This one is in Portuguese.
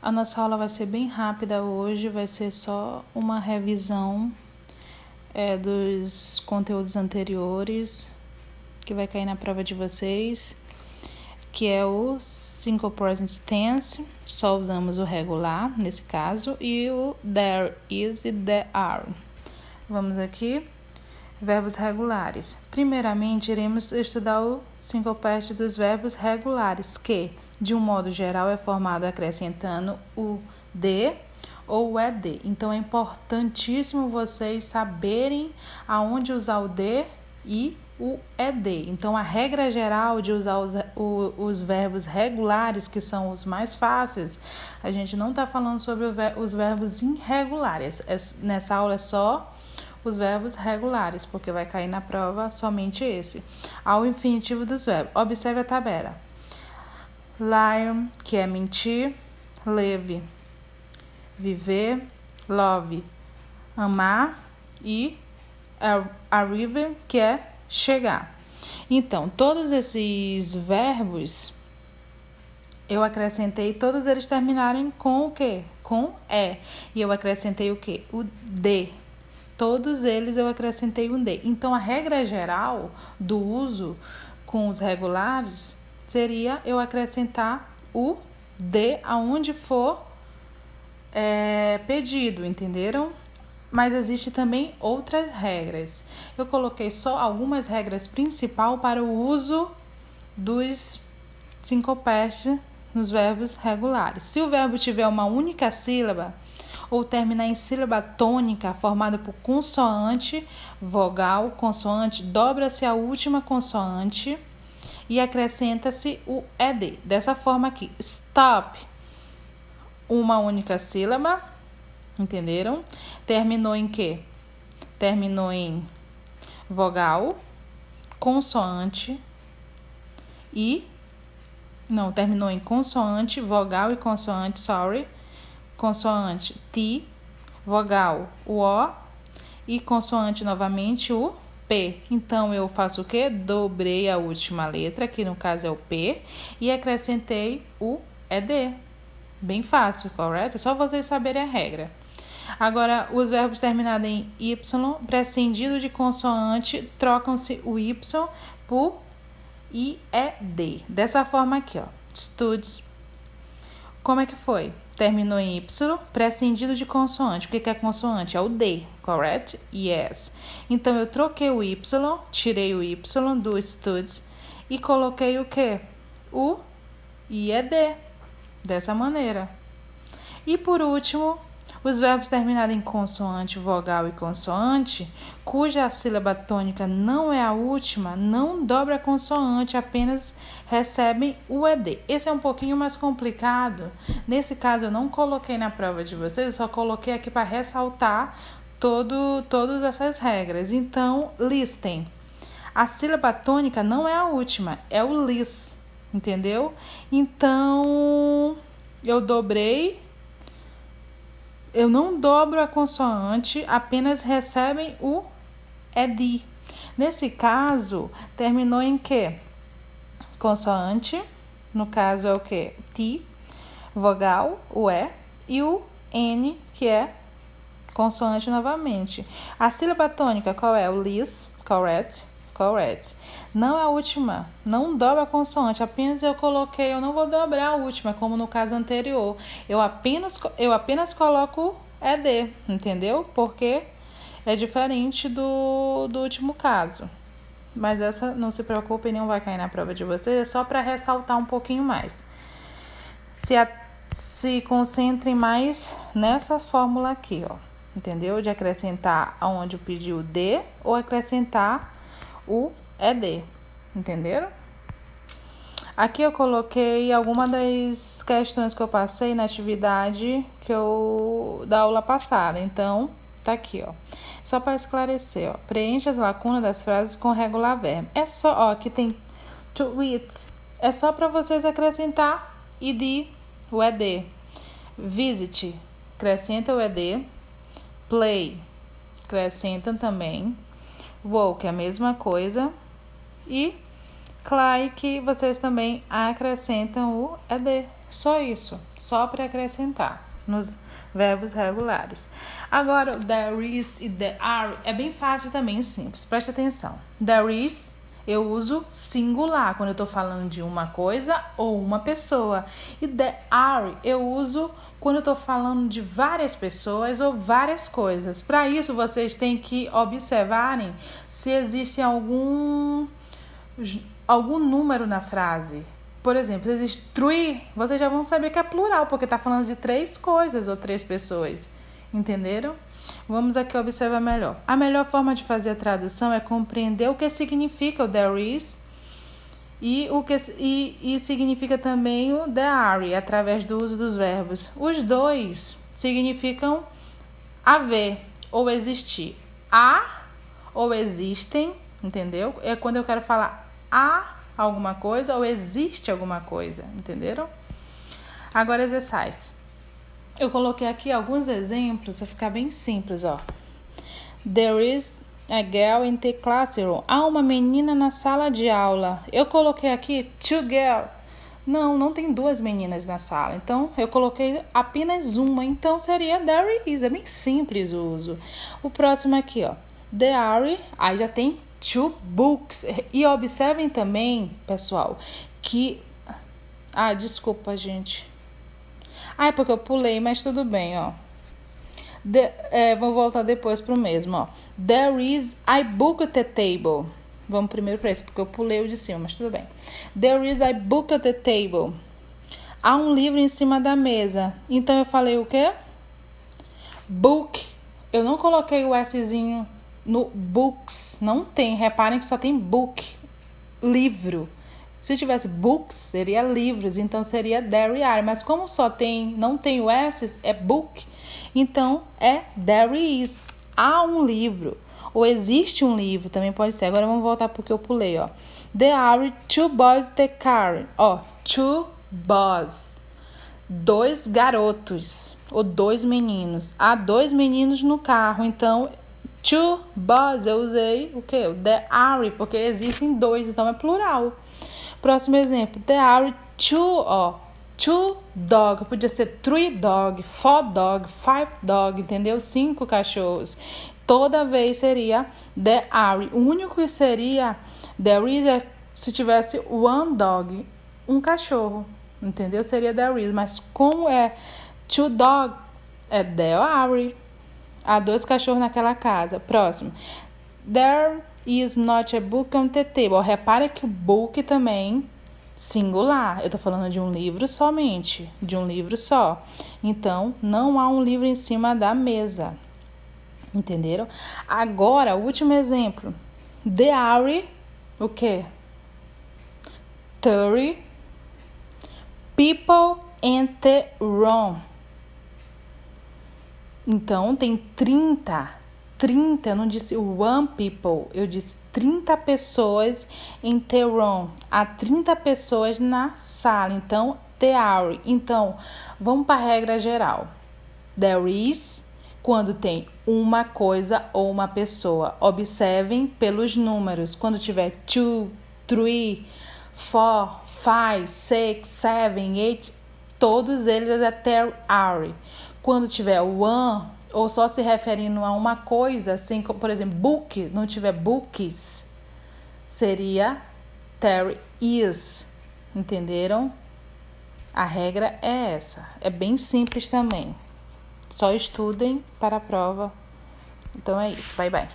A nossa aula vai ser bem rápida hoje, vai ser só uma revisão dos conteúdos anteriores que vai cair na prova de vocês, que é o Simple Present Tense, só usamos o regular nesse caso, e o there is e there are. Vamos aqui, verbos regulares. Primeiramente, iremos estudar o Simple Past dos verbos regulares, que, de um modo geral, é formado acrescentando o de ou o ed. Então, é importantíssimo vocês saberem aonde usar o de e o ed. Então, a regra geral de usar os verbos regulares, que são os mais fáceis, a gente não está falando sobre os verbos irregulares. Nessa aula é só os verbos regulares, porque vai cair na prova somente esse. Ao infinitivo dos verbos. Observe a tabela. Lie, que é mentir. Live, viver. Love, amar. E arrive, que é chegar. Então, todos esses verbos, eu acrescentei, todos eles terminarem com o quê? Com e. E eu acrescentei o quê? O de. Todos eles eu acrescentei um de. Então, a regra geral do uso com os regulares seria eu acrescentar o de aonde for pedido, entenderam? Mas existe também outras regras. Eu coloquei só algumas regras principais para o uso dos simple past nos verbos regulares. Se o verbo tiver uma única sílaba ou terminar em sílaba tônica formada por consoante, vogal, consoante, dobra-se a última consoante e acrescenta-se o ed. Dessa forma aqui, stop, uma única sílaba, entenderam? Terminou em quê? Terminou em vogal, consoante e... Não, terminou em consoante, vogal e consoante, consoante T, vogal o O e consoante novamente o P. Então, eu faço o quê? Dobrei a última letra, que no caso é o P, e acrescentei o ED. Bem fácil, correto? É só vocês saberem a regra. Agora, os verbos terminados em Y, prescindido de consoante, trocam-se o Y por IED. Dessa forma aqui, ó. Stood. Como é que foi? Terminou em Y, prescindido de consoante. O que é consoante? É o D, correct? Yes. Então, eu troquei o Y, tirei o Y do stood e coloquei o quê? O IED. Dessa maneira. E por último, os verbos terminados em consoante, vogal e consoante, cuja sílaba tônica não é a última, não dobra a consoante, apenas recebem o ED. Esse é um pouquinho mais complicado. Nesse caso, eu não coloquei na prova de vocês, eu só coloquei aqui para ressaltar todas essas regras. Então, listem. A sílaba tônica não é a última, é o lis, entendeu? Então, eu dobrei. Eu não dobro a consoante, apenas recebem o ED. Nesse caso, terminou em quê? Consoante, no caso é o quê? T, vogal, o e o N, que é consoante novamente. A sílaba tônica, qual é? O lis, correct? Correct. Não a última, não dobra a consoante, apenas eu coloquei, eu não vou dobrar a última, como no caso anterior. Eu apenas coloco ED, entendeu? Porque é diferente do último caso. Mas essa, não se preocupem, não vai cair na prova de vocês, é só para ressaltar um pouquinho mais. Se concentrem mais nessa fórmula aqui, ó. Entendeu? De acrescentar aonde eu pedi o D ou acrescentar o ED, entenderam? Aqui eu coloquei algumas das questões que eu passei na atividade da aula passada. Então, tá aqui, ó. Só para esclarecer, ó. Preencha as lacunas das frases com regular verbo. É só, ó, aqui tem to eat. É só para vocês acrescentar id, o ED. Visit, acrescenta o ED. Play, acrescenta também. Walk, é a mesma coisa. E Claro que vocês também acrescentam o ed. Só isso. Só para acrescentar nos verbos regulares. Agora, o there is e there are é bem fácil também, simples. Preste atenção. There is eu uso singular quando eu estou falando de uma coisa ou uma pessoa. E there are eu uso quando eu estou falando de várias pessoas ou várias coisas. Para isso, vocês têm que observarem se existe algum número na frase. Por exemplo, se existe three, vocês já vão saber que é plural, porque está falando de 3 coisas ou 3 pessoas. Entenderam? Vamos aqui observar melhor. A melhor forma de fazer a tradução é compreender o que significa o there is e significa também o there are, através do uso dos verbos. Os dois significam haver ou existir. Há ou existem, entendeu? É quando eu quero falar há alguma coisa ou existe alguma coisa, entenderam? Agora, exercise. Eu coloquei aqui alguns exemplos para ficar bem simples, ó. There is a girl in the classroom. Há uma menina na sala de aula. Eu coloquei aqui two girls. Não tem 2 meninas na sala. Então, eu coloquei apenas uma. Então, seria there is. É bem simples o uso. O próximo aqui, ó. There are. Aí já tem 2 books. E observem também, pessoal, que... desculpa, gente. É porque eu pulei, mas tudo bem, ó. Vou voltar depois pro mesmo, ó. There is a book at the table. Vamos primeiro para esse, porque eu pulei o de cima, mas tudo bem. There is a book at the table. Há um livro em cima da mesa. Então, eu falei o quê? Book. Eu não coloquei o Szinho no books. Não tem. Reparem que só tem book. Livro. Se tivesse books, seria livros, então seria there are. Mas como não tem o S, é book, então é there is. Há um livro, ou existe um livro, também pode ser. Agora vamos voltar porque eu pulei, ó. There are 2 boys in the car. Ó, 2 boys. 2 garotos, ou 2 meninos. Há 2 meninos no carro, então 2 boys, eu usei o quê? O there are, porque existem 2, então é plural. Próximo exemplo. There are 2 dog. Podia ser 3 dog, 4 dog, 5 dog, entendeu? 5 cachorros. Toda vez seria there are. O único que seria there is é se tivesse 1 dog, um cachorro, entendeu? Seria there is. Mas como é 2 dog, é there are. Há 2 cachorros naquela casa. Próximo. There is not a book on the table. Repare que o book também singular. Eu tô falando de um livro somente, de um livro só. Então, não há um livro em cima da mesa. Entenderam? Agora, o último exemplo. There are o quê? 30 people in the room. Então, tem 30, eu não disse one people, eu disse 30 pessoas in the room. Há 30 pessoas na sala, então, there are. Então, vamos para a regra geral. There is, quando tem uma coisa ou uma pessoa. Observem pelos números. Quando tiver 2, 3, 4, 5, 6, 7, 8, todos eles é there are. Quando tiver one, ou só se referindo a uma coisa, assim, como, por exemplo, book, não tiver books, seria there is. Entenderam? A regra é essa. É bem simples também. Só estudem para a prova. Então é isso. Bye, bye.